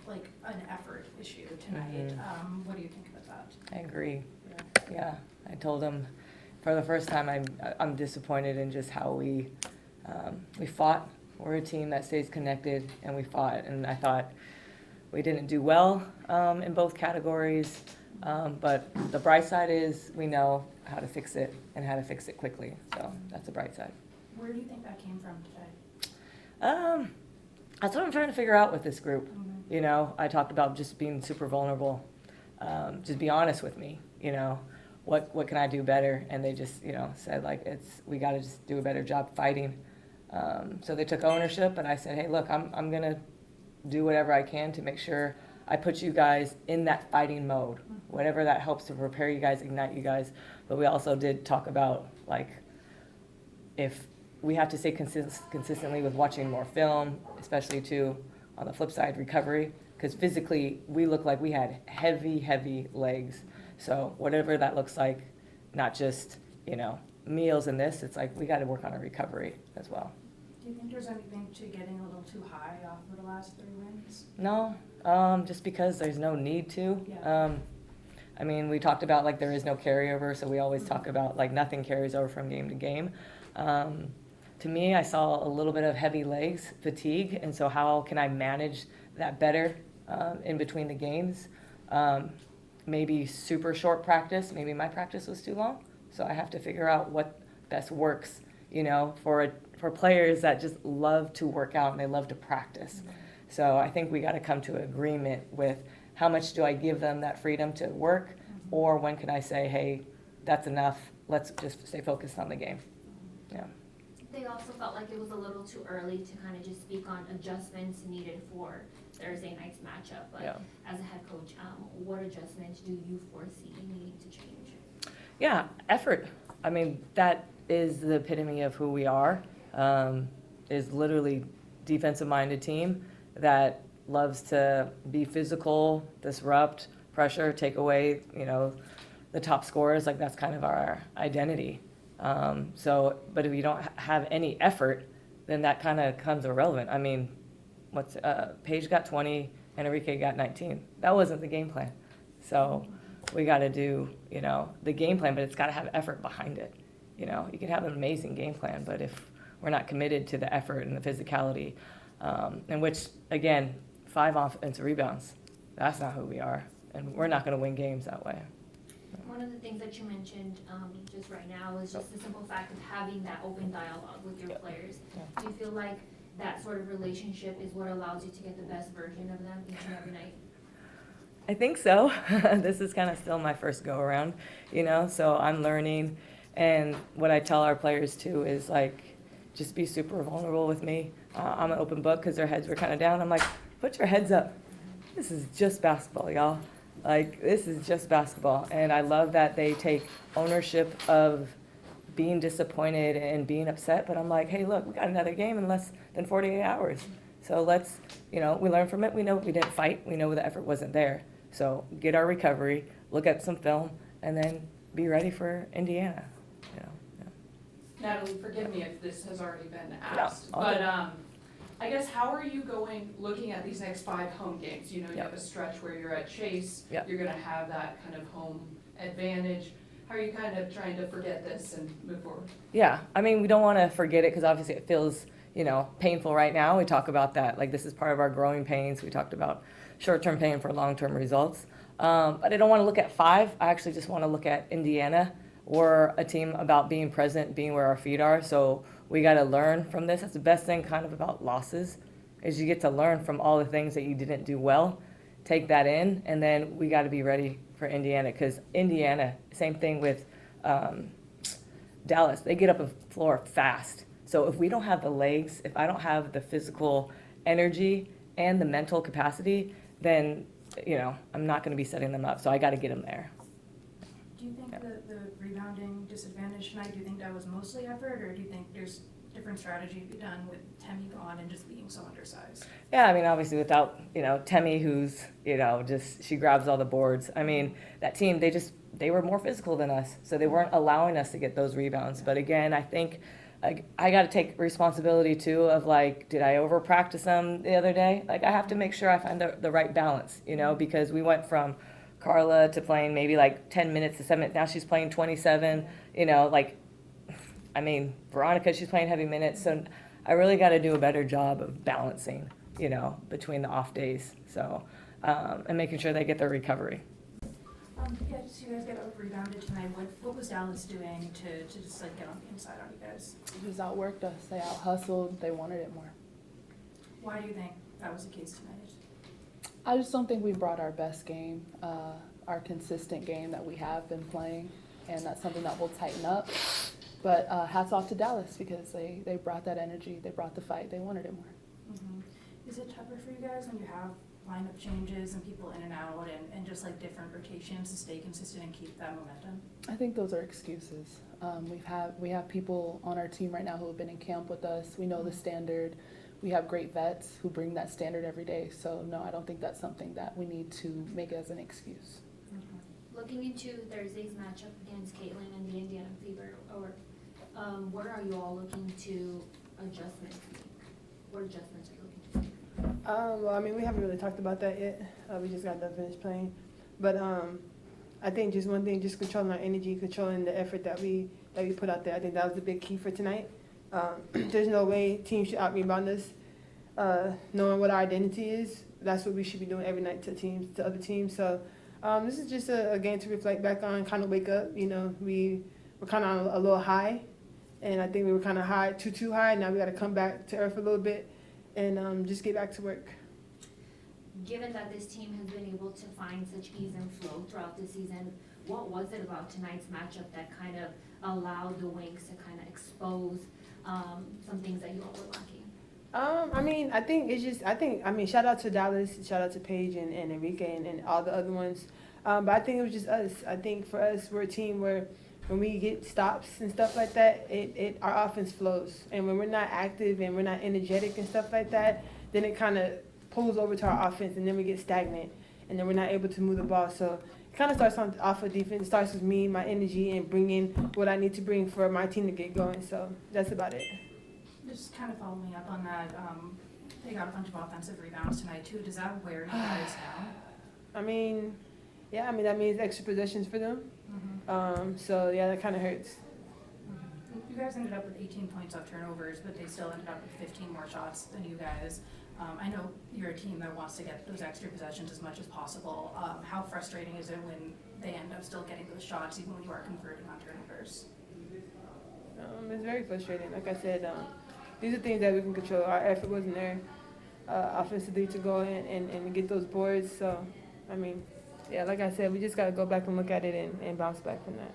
like an effort issue tonight. What do you think about that? I agree. Yeah, I told him for the first time I'm disappointed in just how we fought. We're a team that stays connected, and we fought. And I thought we didn't do well in both categories. But the bright side is we know how to fix it and how to fix it quickly. So that's the bright side. Where do you think that came from today? That's what I'm trying to figure out with this group. You know, I talked about just being super vulnerable. Just be honest with me. You know, what can I do better? And they just, you know, said like we got to just do a better job fighting. So they took ownership, and I said, hey, look, I'm gonna do whatever I can to make sure I put you guys in that fighting mode, whatever that helps to prepare you guys, ignite you guys. But we also did talk about, like, if we have to stay consistently with watching more film, especially too, on the flip side, recovery, because physically we look like we had heavy legs. So whatever that looks like, not just, you know, meals and this, it's like we got to work on our recovery as well. Do you think there's anything to getting a little too high off of the last 3 wins? No, just because there's no need to. Yeah. I mean, we talked about like there is no carryover, so we always talk about like nothing carries over from game to game. To me, I saw a little bit of heavy legs, fatigue, and so how can I manage that better in between the games? Maybe super short practice. Maybe my practice was too long, so I have to figure out what best works, you know, for players that just love to work out and they love to practice. So I think we got to come to an agreement with how much do I give them that freedom to work, or when can I say, hey, that's enough, let's just stay focused on the game. Yeah. They also felt like it was a little too early to kind of just speak on adjustments needed for Thursday night's matchup. But as a head coach, what adjustments do you foresee needing to change? Yeah, effort. I mean, that is the epitome of who we are, is literally defensive-minded team that loves to be physical, disrupt, pressure, take away, you know, the top scorers. Like, that's kind of our identity. But if you don't have any effort, then that kind of becomes irrelevant. I mean, Paige got 20, Enrique got 19. That wasn't the game plan. So we got to do, you know, the game plan, but it's got to have effort behind it. You know, you can have an amazing game plan, but if we're not committed to the effort and the physicality, in which, again, 5 offensive rebounds, that's not who we are, and we're not going to win games that way. One of the things that you mentioned just right now is just the simple fact of having that open dialogue with your players. Do you feel like that sort of relationship is what allows you to get the best version of them each and every night? I think so. This is kind of still my first go around, you know, so I'm learning. And what I tell our players too is like, just be super vulnerable with me. I'm an open book because their heads were kind of down. I'm like, put your heads up. This is just basketball, y'all. Like, this is just basketball. And I love that they take ownership of being disappointed and being upset. But I'm like, hey, look, we got another game in less than 48 hours. So let's, you know, we learn from it. We know we didn't fight. We know the effort wasn't there. So get our recovery, look at some film, and then be ready for Indiana. You know, Natalie, forgive me if this has already been asked, but I guess how are you looking at these next 5 home games? You know, you have a stretch where you're at Chase, you're going to have that kind of home advantage. How are you kind of trying to forget this and move forward? Yeah, I mean, we don't want to forget it because obviously it feels, you know, painful right now. We talk about that, like this is part of our growing pains. We talked about short-term pain for long-term results. But I don't want to look at 5. I actually just want to look at Indiana. We're a team about being present, being where our feet are. So we got to learn from this. That's the best thing kind of about losses is you get to learn from all the things that you didn't do well, take that in, and then we got to be ready for Indiana because Indiana, same thing with Dallas. They get up the floor fast. So if we don't have the legs, if I don't have the physical energy and the mental capacity, then, you know, I'm not going to be setting them up. So I got to get them there. Do you think the rebounding disadvantage tonight, do you think that was mostly effort, or do you think there's different strategy to be done with Temi gone and just being so undersized? Yeah, I mean, obviously without, you know, Temi, who's, you know, just, she grabs all the boards. I mean, that team, they were more physical than us, so they weren't allowing us to get those rebounds. But again, I think I got to take responsibility too of like, did I over practice them the other day? Like I have to make sure I find the right balance, you know, because we went from Carla to playing maybe like 10 minutes to 7 minutes. Now she's playing 27, you know, like, I mean, Veronica, she's playing heavy minutes. So I really got to do a better job of balancing, you know, between the off days. So, and making sure they get their recovery. Yeah, just you guys get rebounded tonight. What was Dallas doing to just like get on the inside on you guys? They just outworked us. They out-hustled. They wanted it more. Why do you think that was the case tonight? I just don't think we brought our best game, our consistent game that we have been playing, and that's something that we'll tighten up. But hats off to Dallas because they brought that energy. They brought the fight. They wanted it more. Mm-hmm. Is it tougher for you guys when you have lineup changes and people in and out and just like different rotations to stay consistent and keep that momentum? I think those are excuses. We have people on our team right now who have been in camp with us. We know the standard. We have great vets who bring that standard every day. So no, I don't think that's something that we need to make as an excuse. Mm-hmm. Looking into Thursday's matchup against Caitlin and the Indiana Fever, what are you all looking to adjustments make? What adjustments are you looking to make? Well, I mean, we haven't really talked about that yet. We just got done finished playing. But I think just one thing, just controlling our energy, controlling the effort that we put out there. I think that was the big key for tonight. There's no way teams should out-rebound us. Knowing what our identity is, that's what we should be doing every night to other teams. So this is just a game to reflect back on, kind of wake up. You know, we were kind of on a little high, and I think we were kind of high, too high. Now we got to come back to earth a little bit and just get back to work. Given that this team has been able to find such ease and flow throughout the season, what was it about tonight's matchup that kind of allowed the Wings to kind of expose some things that you all were lacking? I mean, I think it's just, shout out to Dallas, shout out to Paige and Enrique and all the other ones. But I think it was just us. I think for us, we're a team where when we get stops and stuff like that, our offense flows. And when we're not active and we're not energetic and stuff like that, then it kind of pulls over to our offense and then we get stagnant and then we're not able to move the ball. So it kind of starts off of defense. It starts with me, my energy, and bringing what I need to bring for my team to get going. So that's about it. Just kind of following up on that, they got a bunch of offensive rebounds tonight too. Does that wear you guys down? I mean, yeah, that means extra possessions for them. Mm-hmm. So yeah, that kind of hurts. You guys ended up with 18 points off turnovers, but they still ended up with 15 more shots than you guys. I know you're a team that wants to get those extra possessions as much as possible. How frustrating is it when they end up still getting those shots even when you are converting on turnovers? It's very frustrating. Like I said, these are things that we can control. Our effort wasn't there offensively to go and get those boards. So, I mean, yeah, like I said, we just got to go back and look at it and bounce back from that.